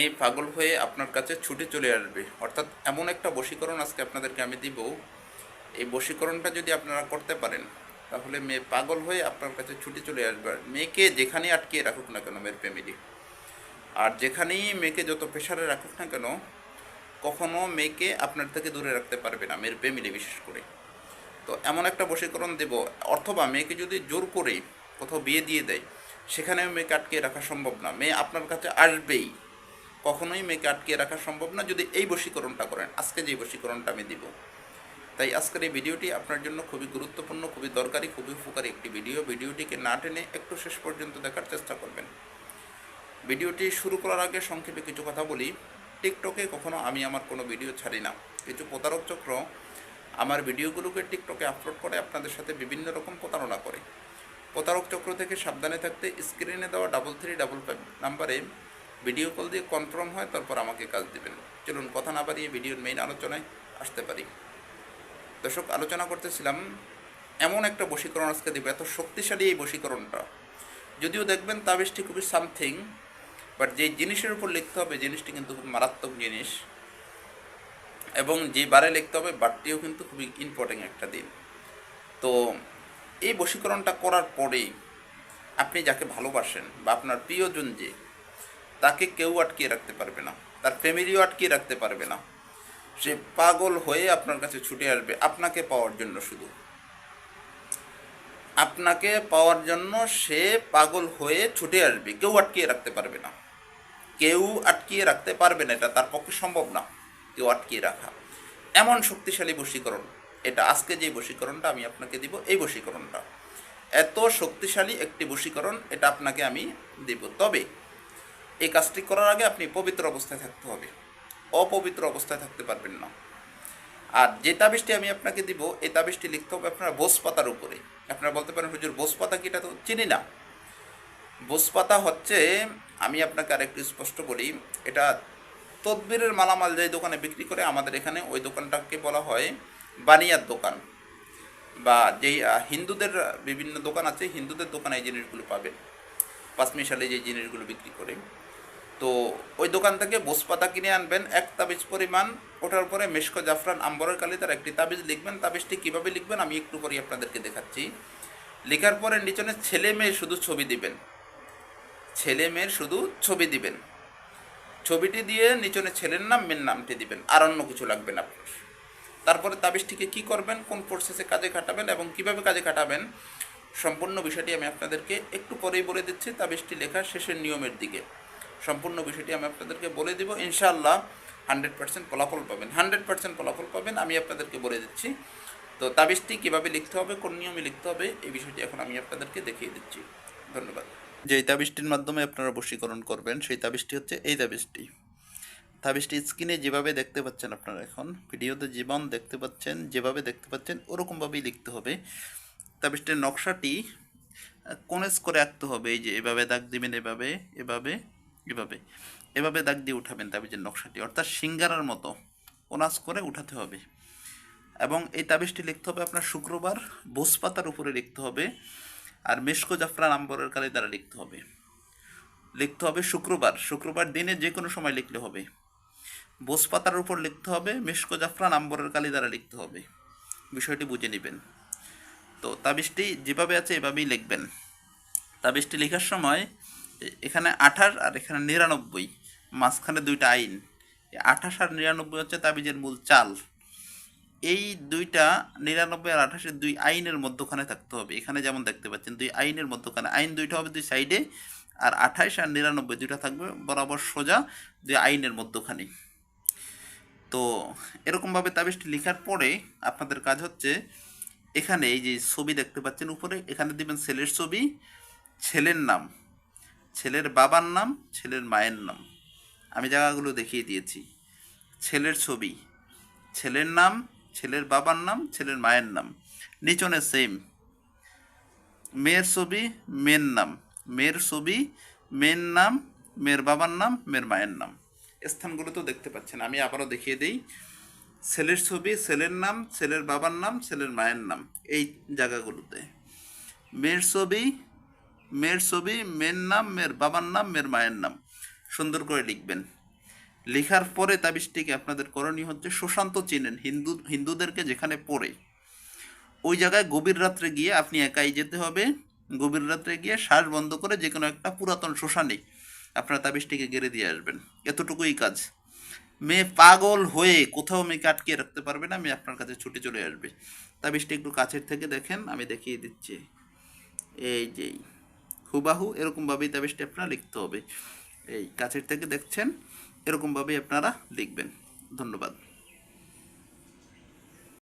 এই পাগল হয়ে আপনার কাছে ছুটে চলে আসবে, অর্থাৎ এমন একটা বশীকরণ আজকে আপনাদেরকে আমি দিব। এই বশীকরণটা যদি আপনারা করতে পারেন, তাহলে মেয়ে পাগল হয়ে আপনার কাছে ছুটে চলে আসবে। আর মেয়েকে যেখানেই আটকিয়ে রাখুক না কেন মেয়ের ফ্যামিলি, আর যেখানেই মেয়েকে যত প্রেশারে রাখুক না কেন, কখনো মেয়েকে আপনার থেকে দূরে রাখতে পারবে না, মেয়ের ফ্যামিলি বিশেষ করে। তো এমন একটা বশীকরণ দেব, অথবা মেয়েকে যদি জোর করে কোথাও বিয়ে দিয়ে দেয়, সেখানেও মেয়েকে আটকিয়ে রাখা সম্ভব না, মেয়ে আপনার কাছে আসবেই। কখনোই মেয়েকে আটকিয়ে রাখা সম্ভব না যদি এই বশীকরণটা করেন, আজকে যে বশীকরণটা আমি দিব। তাই আজকের এই ভিডিওটি আপনার জন্য খুবই গুরুত্বপূর্ণ, খুবই দরকারি, খুবই উপকারী একটি ভিডিও। ভিডিওটিকে না টেনে একটু শেষ পর্যন্ত দেখার চেষ্টা করবেন। ভিডিওটি শুরু করার আগে সংক্ষেপে কিছু কথা বলি। টিকটকে কখনো আমি আমার কোনো ভিডিও ছাড়ি না। কিছু প্রতারক চক্র আমার ভিডিওগুলোকে টিকটকে আপলোড করে আপনাদের সাথে বিভিন্ন রকম প্রতারণা করে। প্রতারক চক্র থেকে সাবধানে থাকতে স্ক্রিনে দেওয়া 3355 নাম্বারে ভিডিও কল দিয়ে কনফার্ম হয়, তারপর আমাকে কাজ দেবেন। চলুন কথা না বাড়িয়ে ভিডিওর মেইন আলোচনায় আসতে পারি। দর্শক, আলোচনা করতেছিলাম এমন একটা বশীকরণ আজকে দেবে, এত শক্তিশালী এই বশীকরণটা। যদিও দেখবেন তাবিজটি খুবই সামথিং, বাট যে জিনিসের উপর লিখতে হবে জিনিসটি কিন্তু খুব মারাত্মক জিনিস, এবং যে বারে লিখতে হবে বারটিও কিন্তু খুবই ইম্পর্টেন্ট একটা দিন। তো এই বশীকরণটা করার পরেই আপনি যাকে ভালোবাসেন বা আপনার প্রিয়জন যে, তাকে কেউ আটকিয়ে রাখতে পারবে না, তার ফ্যামিলিও আটকিয়ে রাখতে পারবে না। সে পাগল হয়ে আপনার কাছে ছুটে আসবে আপনাকে পাওয়ার জন্য, শুধু আপনাকে পাওয়ার জন্য সে পাগল হয়ে ছুটে আসবে, কেউ আটকিয়ে রাখতে পারবে না। কেউ আটকিয়ে রাখতে পারবে না, এটা তার পক্ষে সম্ভব না কেউ আটকিয়ে রাখা। এমন শক্তিশালী বশীকরণ এটা। আজকে যে বশীকরণটা আমি আপনাকে দিব, এই বশীকরণটা এত শক্তিশালী একটি বশীকরণ, এটা আপনাকে আমি দেব। তবে এই কাজটি করার আগে আপনি পবিত্র অবস্থায় থাকতে হবে, অপবিত্র অবস্থায় থাকতে পারবেন না। আর যে তাবিজটি আমি আপনাকে দিব, এই তাবিজটি লিখতে হবে আপনার বোস পাতার উপরে। আপনারা বলতে পারেন হুজুর বোস পাতা কি, এটা তো চিনি না। বোস পাতা হচ্ছে, আমি আপনাকে আরেকটু স্পষ্ট বলি, এটা তদবিরের মালামাল যে দোকানে বিক্রি করে আমাদের এখানে, ওই দোকানটাকে বলা হয় বানিয়ার দোকান। বা যেই হিন্দুদের বিভিন্ন দোকান আছে, হিন্দুদের দোকানে এই জিনিসগুলো পাবেন, পাঁচমিশালে যে জিনিসগুলো বিক্রি করে। তো ওই দোকান থেকে বোস পাতা কিনে আনবেন, এক তাবিজ পরিমাণ। ওটার উপরে মেশকো জাফরান আম্বরের কালিদার একটি তাবিজ লিখবেন। তাবিজটি কীভাবে লিখবেন আমি একটু পরে আপনাদেরকে দেখাচ্ছি। লেখার পরে নিচনে ছেলে মেয়ে শুধু ছবি দিবেন, ছেলে মেয়ের শুধু ছবি দিবেন। ছবিটি দিয়ে নিচনে ছেলের নাম মেয়ের নামটি দিবেন, আর অন্য কিছু লাগবে না আপনার। তারপরে তাবিজটিকে কী করবেন, কোন প্রসেসে কাজে খাটাবেন এবং কিভাবে কাজে খাটাবেন, সম্পূর্ণ বিষয়টি আমি আপনাদেরকে একটু পরেই বলে দিচ্ছি। তাবিজটি লেখার শেষের নিয়মের দিকে সম্পূর্ণ বিষয়টি আমি আপনাদেরকে বলে দেবো। ইনশাআল্লাহ 100% ফলাফল পাবেন, 100% ফলাফল পাবেন, আমি আপনাদেরকে বলে দিচ্ছি। তো তাবিজটি কীভাবে লিখতে হবে, কোন নিয়মে লিখতে হবে, এই বিষয়টি এখন আমি আপনাদেরকে দেখিয়ে দিচ্ছি। ধন্যবাদ। যে তাবিজটির মাধ্যমে আপনারা বশীকরণ করবেন, সেই তাবিজটি হচ্ছে এই তাবিজটি। তাবিজটি স্ক্রিনে যেভাবে দেখতে পাচ্ছেন, আপনারা এখন ভিডিওতে জীবন দেখতে পাচ্ছেন, যেভাবে দেখতে পাচ্ছেন ওরকমভাবেই লিখতে হবে। তাবিজটির নকশাটি কোনেস করে আঁকতে হবে। এই যে এভাবে দাগ দিবেন, এভাবে এভাবে এভাবে এভাবে দাগ দিয়ে উঠাবেন তাবিজের নকশাটি, অর্থাৎ সিঙ্গারার মতো কোনাস করে উঠাতে হবে। এবং এই তাবিজটি লিখতে হবে আপনার শুক্রবার বোস পাতার উপরে লিখতে হবে, আর মেশকো জাফরান আম্বরের কালি দ্বারা লিখতে হবে। লিখতে হবে শুক্রবার, শুক্রবার দিনে যে কোনো সময় লিখলে হবে। বোস পাতার উপর লিখতে হবে, মেশকো জাফরান আম্বরের কালি দ্বারা লিখতে হবে। বিষয়টি বুঝে নেবেন। তো তাবিজটি যেভাবে আছে এভাবেই লিখবেন। তাবিজটি লেখার সময় এখানে 28 আর এখানে 99, মাঝখানে দুইটা আইন। 28 আর 99 হচ্ছে তাবিজের মূল চাল। এই দুইটা 99 আর 28 দুই আইনের মধ্যখানে থাকতে হবে। এখানে যেমন দেখতে পাচ্ছেন দুই আইনের মধ্যখানে, আইন দুইটা হবে দুই সাইডে, আর 28 আর 99 দুইটা থাকবে বরাবর সোজা দুই আইনের মধ্যখানে। তো এরকমভাবে তাবিজটি লেখার পরে আপনাদের কাজ হচ্ছে, এখানে এই যে ছবি দেখতে পাচ্ছেন উপরে, এখানে দিবেন ছেলের ছবি, ছেলের নাম, ছেলের বাবার নাম, ছেলের মায়ের নাম। আমি জায়গাগুলো দেখিয়ে দিয়েছি। ছেলের ছবি, ছেলের নাম, ছেলের বাবার নাম, ছেলের মায়ের নাম। নিচনে সেম মেয়ের ছবি, মেয়ের নাম, মেয়ের ছবি, মেয়ের নাম, মেয়ের বাবার নাম, মেয়ের মায়ের নাম। স্থানগুলো তো দেখতে পাচ্ছেন, আমি আবারও দেখিয়ে দিই। ছেলের ছবি, ছেলের নাম, ছেলের বাবার নাম, ছেলের মায়ের নাম, এই জায়গাগুলোতে। মেয়ের ছবি, মেয়ের ছবি, মেয়ের নাম, মেয়ের বাবার নাম, মেয়ের মায়ের নাম সুন্দর করে লিখবেন। লেখার পরে তাবিজটিকে আপনাদের করণীয় হচ্ছে সুশান্ত চিনেন হিন্দুদেরকে যেখানে পড়ে ওই জায়গায় গভীর রাত্রে গিয়ে আপনি একাই যেতে হবে। গভীর রাত্রে গিয়ে শ্বাস বন্ধ করে যে কোনো একটা পুরাতন শ্মশানে আপনার তাবিজটিকে গেড়ে দিয়ে আসবেন। এতটুকুই কাজ। মেয়ে পাগল হয়ে কোথাও মেয়েকে আটকিয়ে রাখতে পারবে না, মেয়ে আপনার কাছে ছুটে চলে আসবে। তাবিজটি একটু কাছের থেকে দেখেন, আমি দেখিয়ে দিচ্ছি। এই যে হুবাহু এরকমভাবেই তাবিজটি আপনারা লিখতে হবে। এই কাছের থেকে দেখছেন, এরকমভাবেই আপনারা লিখবেন। ধন্যবাদ।